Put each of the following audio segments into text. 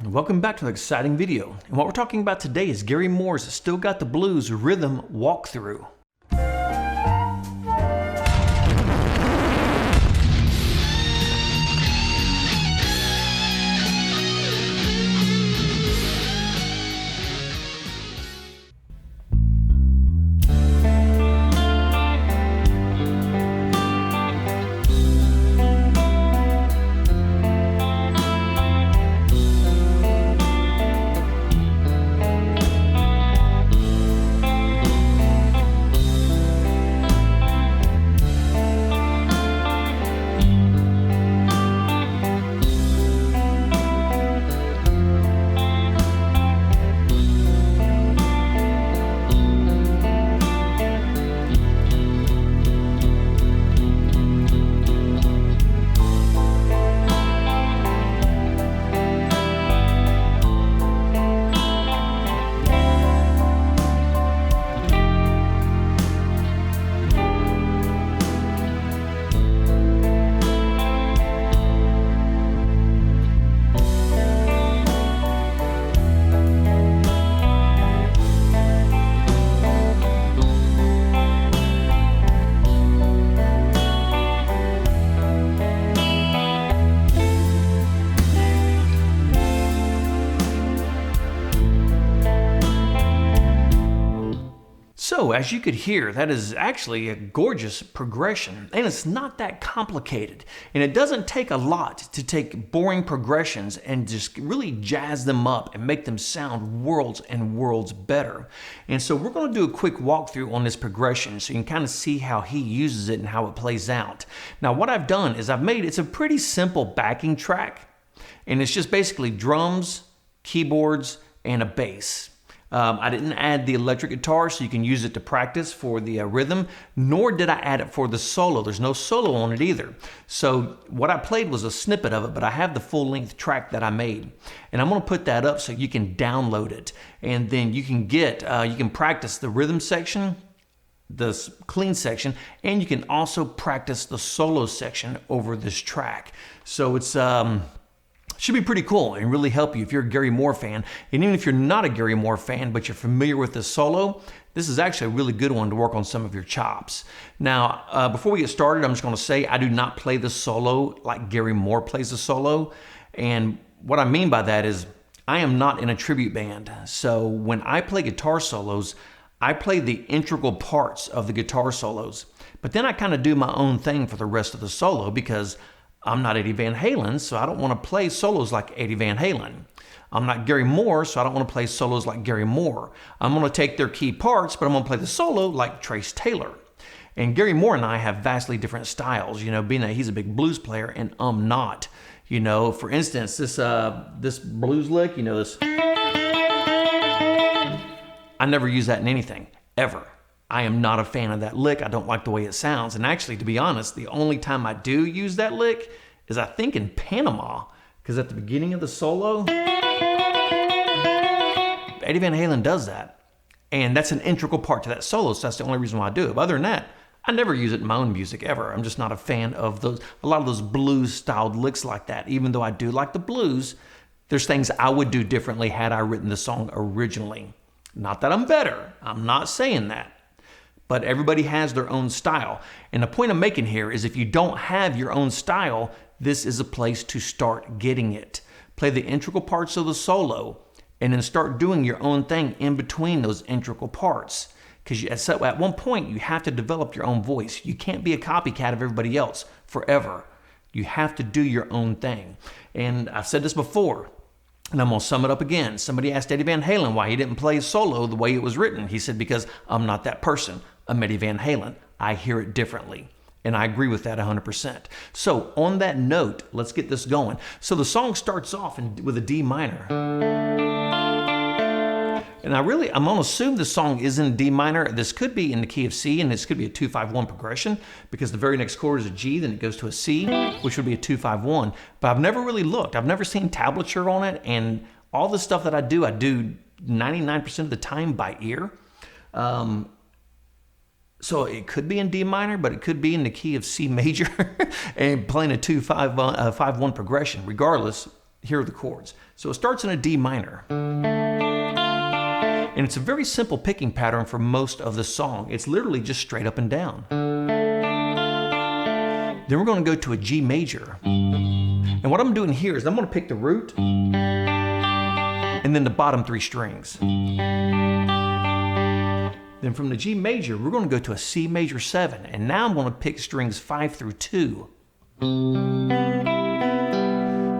Welcome back to an exciting video. And what we're talking about today is Gary Moore's Still Got the Blues rhythm walkthrough. So, as you could hear, that is actually a gorgeous progression, and it's not that complicated. And it doesn't take a lot to take boring progressions and just really jazz them up and make them sound worlds and worlds better. And so we're going to do a quick walkthrough on this progression so you can kind of see how he uses it and how it plays out. Now, what I've done is it's a pretty simple backing track, and it's just basically drums, keyboards, and a bass. I didn't add the electric guitar so you can use it to practice for the rhythm, nor did I add it for the solo. There's no solo on it either. So what I played was a snippet of it, but I have the full-length track that I made. And I'm going to put that up so you can download it. And then you can you can practice the rhythm section, the clean section, and you can also practice the solo section over this track. So it's should be pretty cool and really help you if you're a Gary Moore fan. And even if you're not a Gary Moore fan, but you're familiar with the solo, this is actually a really good one to work on some of your chops. Now, before we get started, I'm just going to say I do not play the solo like Gary Moore plays the solo. And what I mean by that is I am not in a tribute band. So when I play guitar solos, I play the integral parts of the guitar solos. But then I kind of do my own thing for the rest of the solo because I'm not Eddie Van Halen, so I don't want to play solos like Eddie Van Halen. I'm not Gary Moore, so I don't want to play solos like Gary Moore. I'm going to take their key parts, but I'm going to play the solo like Trace Taylor. And Gary Moore and I have vastly different styles, being that he's a big blues player and I'm not. For instance, this blues lick, this. I never use that in anything, ever. I am not a fan of that lick. I don't like the way it sounds. And actually, to be honest, the only time I do use that lick is I think in Panama, because at the beginning of the solo, Eddie Van Halen does that. And that's an integral part to that solo, so that's the only reason why I do it. But other than that, I never use it in my own music ever. I'm just not a fan of a lot of those blues-styled licks like that. Even though I do like the blues, there's things I would do differently had I written the song originally. Not that I'm better. I'm not saying that. But everybody has their own style. And the point I'm making here is if you don't have your own style, this is a place to start getting it. Play the integral parts of the solo and then start doing your own thing in between those integral parts. Because at one point, you have to develop your own voice. You can't be a copycat of everybody else forever. You have to do your own thing. And I've said this before, and I'm going to sum it up again. Somebody asked Eddie Van Halen why he didn't play solo the way it was written. He said, because I'm not that person. I'm Eddie Van Halen. I hear it differently. And I agree with that 100%. So on that note, let's get this going. So the song starts off with a D minor. And I'm going to assume the song is in D minor. This could be in the key of C, and this could be a 2-5-1 progression because the very next chord is a G, then it goes to a C, which would be a 2-5-1. But I've never really looked. I've never seen tablature on it, and all the stuff that I do 99% of the time by ear. So it could be in D minor, but it could be in the key of C major and playing a 2-5-1 progression. Regardless, here are the chords. So it starts in a D minor. And it's a very simple picking pattern for most of the song. It's literally just straight up and down. Then we're going to go to a G major. And what I'm doing here is I'm going to pick the root and then the bottom 3 strings. Then from the G major, we're going to go to a C major 7. And now I'm going to pick strings 5 through 2.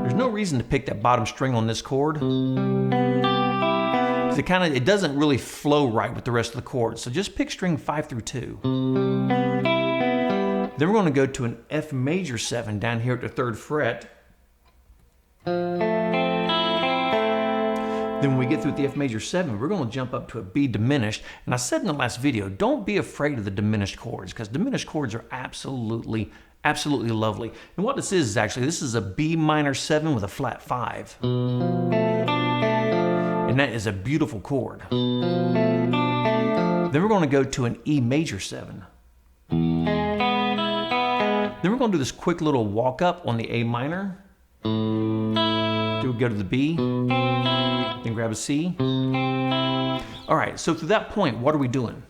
There's no reason to pick that bottom string on this chord. It doesn't really flow right with the rest of the chords. So just pick string 5 through 2. Then we're going to go to an F major 7 down here at the 3rd fret. Then when we get through the F major 7, we're going to jump up to a B diminished. And I said in the last video, don't be afraid of the diminished chords, because diminished chords are absolutely lovely. And what this is actually, this is a B minor 7 with a flat 5. And that is a beautiful chord. Then we're going to go to an E major 7. Then we're going to do this quick little walk up on the A minor. We'll go to the B, then grab a C. All right, so to that point, what are we doing?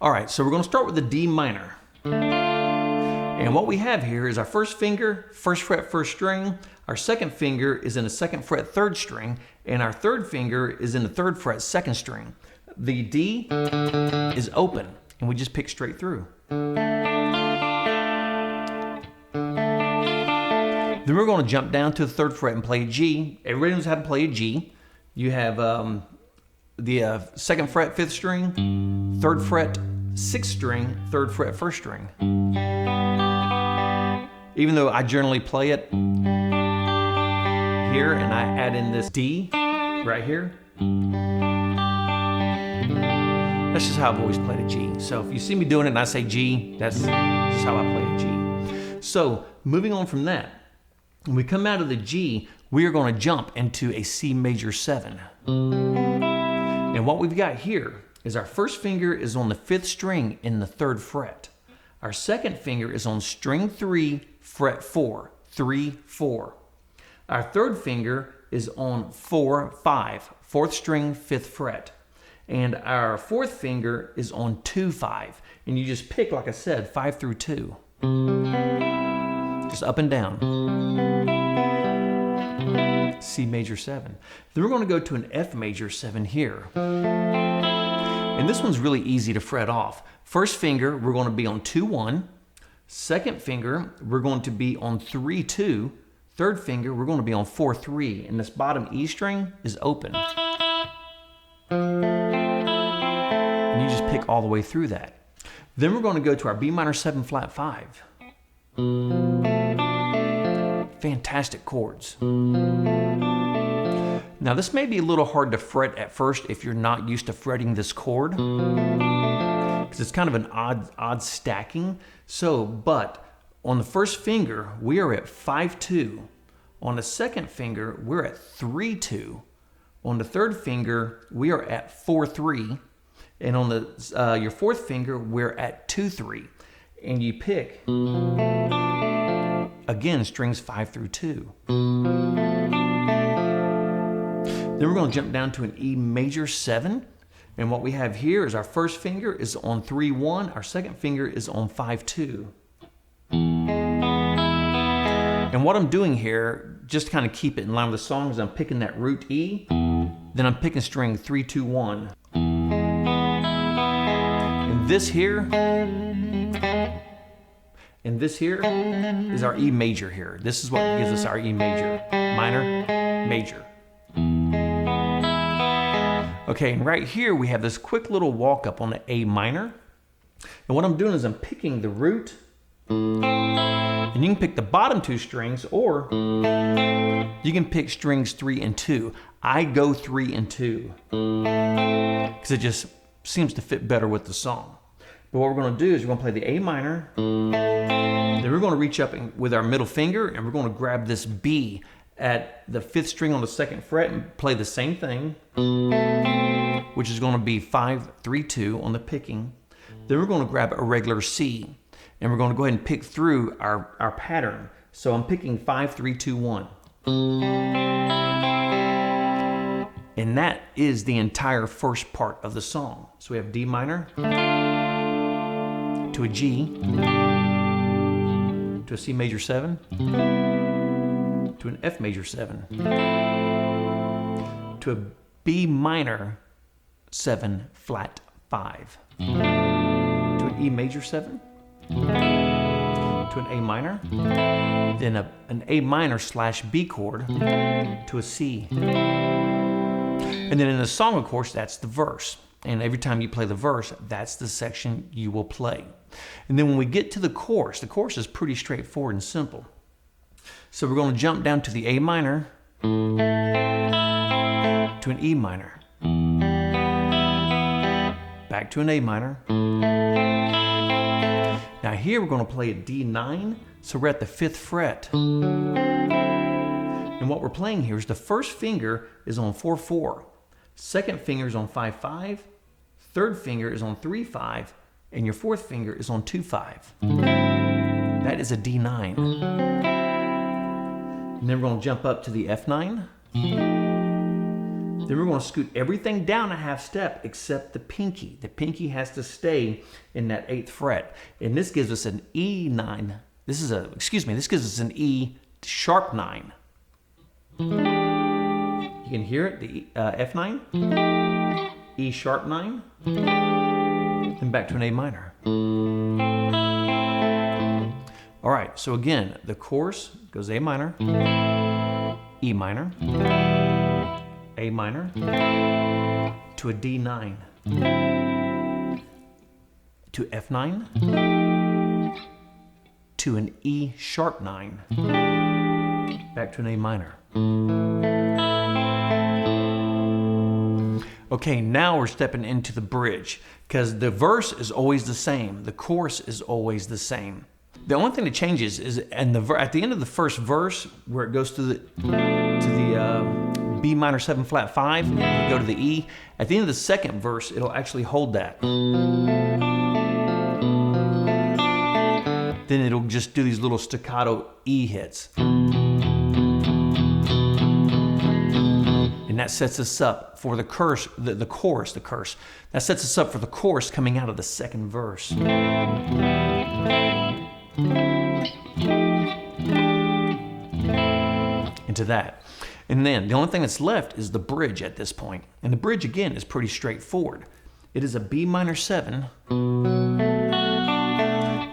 All right, so we're going to start with the D minor. And what we have here is our first finger, 1st fret, 1st string. Our second finger is in the 2nd fret, 3rd string. And our third finger is in the 3rd fret, 2nd string. The D is open, and we just pick straight through. Then we're going to jump down to the 3rd fret and play a G. Everybody knows how to play a G. You have the 2nd fret, 5th string, 3rd fret, 6th string, 3rd fret, 1st string. Even though I generally play it here and I add in this D right here. That's just how I've always played a G. So if you see me doing it and I say G, that's just how I play a G. So moving on from that, when we come out of the G, we are going to jump into a C major 7. And what we've got here is our first finger is on the 5th string in the 3rd fret. Our second finger is on string 3, fret 4, 3, 4. Our third finger is on 4, 5, 4th string, 5th fret. And our 4th finger is on 2, 5. And you just pick, like I said, 5 through 2. Just up and down. C major 7. Then we're going to go to an F major 7 here. And this one's really easy to fret off. First finger, we're going to be on 2, 1. Second finger, we're going to be on 3, 2. Third finger, we're going to be on 4, 3. And this bottom E string is open. And you just pick all the way through that. Then we're going to go to our B minor 7 flat 5. Fantastic chords. Now this may be a little hard to fret at first if you're not used to fretting this chord, because it's kind of an odd stacking. So, but on the first finger, we are at 5, 2. On the second finger, we're at 3, 2. On the third finger, we are at 4, 3. And on the your fourth finger, we're at 2, 3. And you pick, again, strings 5 through 2. Then we're going to jump down to an E major 7. And what we have here is our first finger is on 3, 1. Our second finger is on 5, 2. And what I'm doing here, just to kind of keep it in line with the song, is I'm picking that root E. Then I'm picking string 3, 2, 1. And this here is our E major here. This is what gives us our E major. Minor, major. Okay, and right here we have this quick little walk up on the A minor. And what I'm doing is I'm picking the root, and you can pick the bottom 2 strings, or you can pick strings 3 and 2. I go 3 and 2 because it just seems to fit better with the song. But what we're going to do is we're going to play the A minor, then we're going to reach up with our middle finger, and we're going to grab this B at the 5th string on the 2nd fret and play the same thing, which is going to be 5, 3, 2 on the picking. Then we're going to grab a regular C, and we're going to go ahead and pick through our pattern. So I'm picking 5, 3, 2, 1. And that is the entire first part of the song. So we have D minor to a G, to a C major 7, to an F major 7, to a B minor 7 flat 5, to an E major 7, to an A minor, then an A minor / B chord to a C. And then in the song, of course, that's the verse. And every time you play the verse, that's the section you will play. And then when we get to the chorus is pretty straightforward and simple. So we're going to jump down to the A minor, to an E minor, back to an A minor. Now here we're going to play a D9, so we're at the 5th fret. And what we're playing here is the first finger is on 4/4, second finger is on 5/5, third finger is on 3/5, and your fourth finger is on 2/5. That is a D9. And then we're going to jump up to the F9. Then we're going to scoot everything down a half step except the pinky. The pinky has to stay in that 8th fret. And this gives us an E9. This gives us an E sharp 9. You can hear it, the F9, E sharp 9, then back to an A minor. All right, so again, the chorus goes A minor, E minor, A minor, to a D9, to F9, to an E sharp 9, back to an A minor. Okay, now we're stepping into the bridge, because the verse is always the same. The chorus is always the same. The only thing that changes is at the end of the first verse, where it goes to the B minor 7 flat 5, it'll go to the E. At the end of the second verse, it'll actually hold that. Then it'll just do these little staccato E hits. And that sets us up for the chorus. That sets us up for the chorus coming out of the second verse. Into that. And then the only thing that's left is the bridge at this point. And the bridge, again, is pretty straightforward. It is a B minor 7.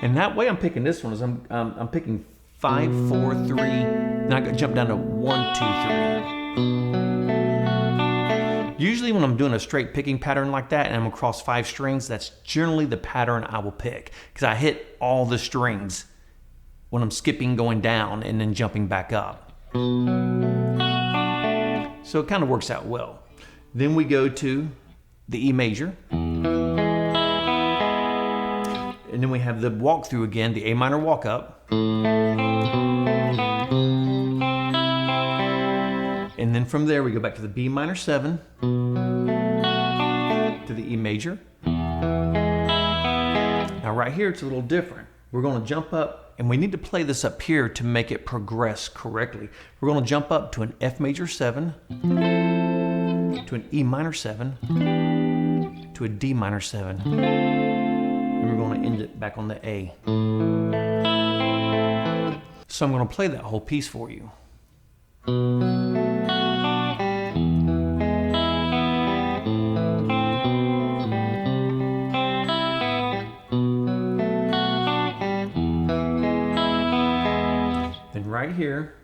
And that way I'm picking this one is I'm picking 5, 4, 3. Then I got to jump down to 1, 2, 3. Usually when I'm doing a straight picking pattern like that and I'm across 5 strings, that's generally the pattern I will pick, because I hit all the strings when I'm skipping going down and then jumping back up. So it kind of works out well. Then we go to the E major. And then we have the walk through again, the A minor walk up. And then from there we go back to the B minor 7, to the E major. Now right here it's a little different. We're going to jump up, and we need to play this up here to make it progress correctly. We're going to jump up to an F major 7, to an E minor 7, to a D minor 7. And we're going to end it back on the A. So I'm going to play that whole piece for you. Then right here.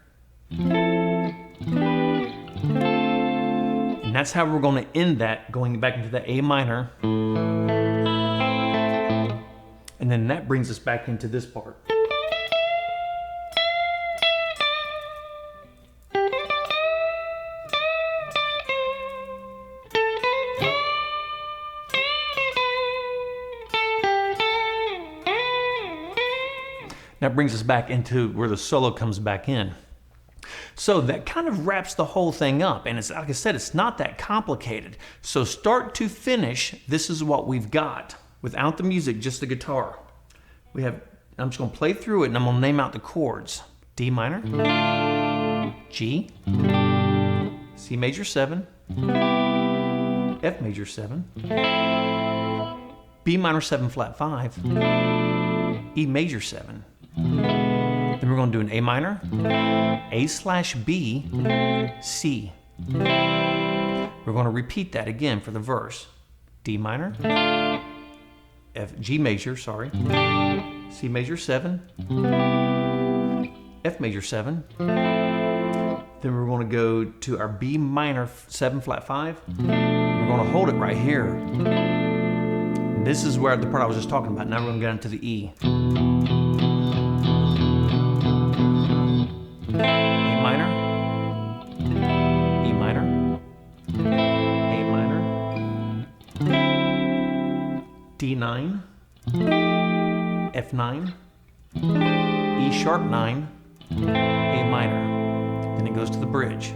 And that's how we're going to end that, going back into the A minor. And then that brings us back into this part. That brings us back into where the solo comes back in. So that kind of wraps the whole thing up. And it's, like I said, it's not that complicated. So start to finish, this is what we've got. Without the music, just the guitar. I'm just going to play through it and I'm going to name out the chords. D minor, G, C major 7, F major 7, B minor 7 flat 5, E major 7. Then we're going to do an A minor, A/B, C. We're going to repeat that again for the verse. D minor, G major, sorry, C major 7, F major 7. Then we're going to go to our B minor 7 flat 5. We're going to hold it right here. And this is where the part I was just talking about. Now we're going to get into the E. A minor, E minor, A minor, D9, F9, E sharp 9, A minor. Then it goes to the bridge.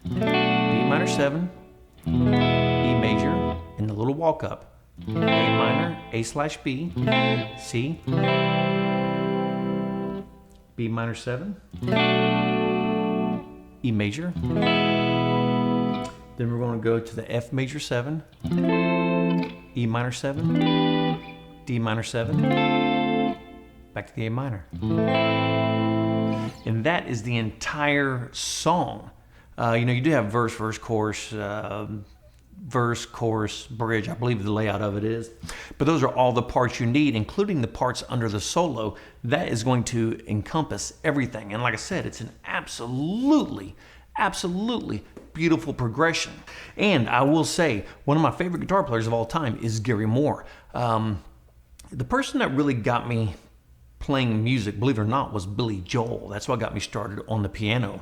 B minor 7, E major, and the little walk up. A minor, A/B, C, B minor 7, E major. Then we're going to go to the F major 7, E minor 7, D minor 7, back to the A minor. And that is the entire song. You do have verse, chorus, verse, chorus, bridge. I believe the layout of it is. But those are all the parts you need, including the parts under the solo. That is going to encompass everything. And like I said, it's an absolutely beautiful progression. And I will say, one of my favorite guitar players of all time is Gary Moore. The person that really got me playing music, believe it or not, was Billy Joel. That's what got me started on the piano.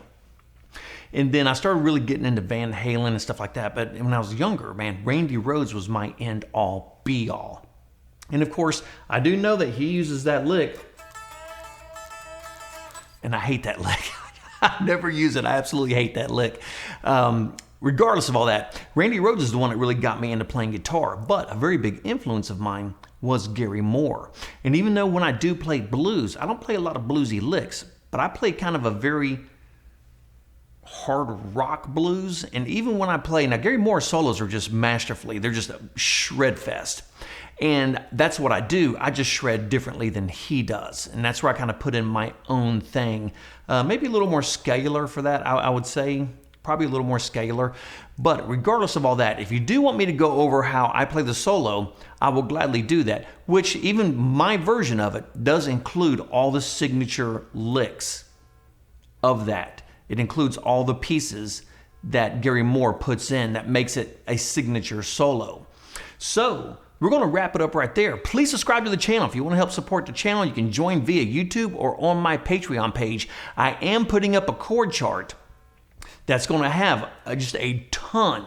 And then I started really getting into Van Halen and stuff like that. But when I was younger, man, Randy Rhoads was my end all be all. And of course, I do know that he uses that lick. And I hate that lick. I never use it. I absolutely hate that lick. Regardless of all that, Randy Rhoads is the one that really got me into playing guitar. But a very big influence of mine was Gary Moore. And even though when I do play blues, I don't play a lot of bluesy licks, but I play kind of a very hard rock blues. And even when I play, now Gary Moore's solos are just masterfully, they're just a shred fest. And that's what I do. I just shred differently than he does. And that's where I kind of put in my own thing. Maybe a little more scalar for that, I would say. Probably a little more scalar. But regardless of all that, if you do want me to go over how I play the solo, I will gladly do that. Which even my version of it does include all the signature licks of that. It includes all the pieces that Gary Moore puts in that makes it a signature solo. So we're going to wrap it up right there. Please subscribe to the channel. If you want to help support the channel, you can join via YouTube or on my Patreon page. I am putting up a chord chart that's going to have just a ton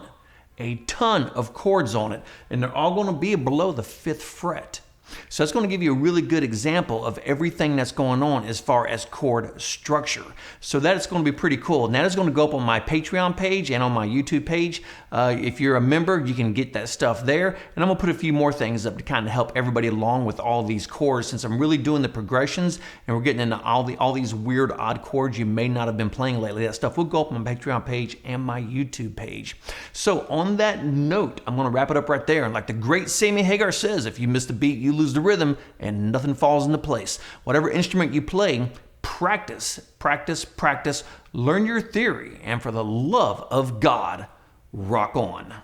of chords on it, and they're all going to be below the 5th fret. So that's going to give you a really good example of everything that's going on as far as chord structure. So that's going to be pretty cool. And that is going to go up on my Patreon page and on my YouTube page. If you're a member, you can get that stuff there. And I'm going to put a few more things up to kind of help everybody along with all these chords, since I'm really doing the progressions and we're getting into all these weird odd chords you may not have been playing lately. That stuff will go up on my Patreon page and my YouTube page. So on that note, I'm going to wrap it up right there. And like the great Sammy Hagar says, if you miss the beat, you lose the rhythm and nothing falls into place. Whatever instrument you play, practice, practice, practice, learn your theory, and for the love of God, rock on.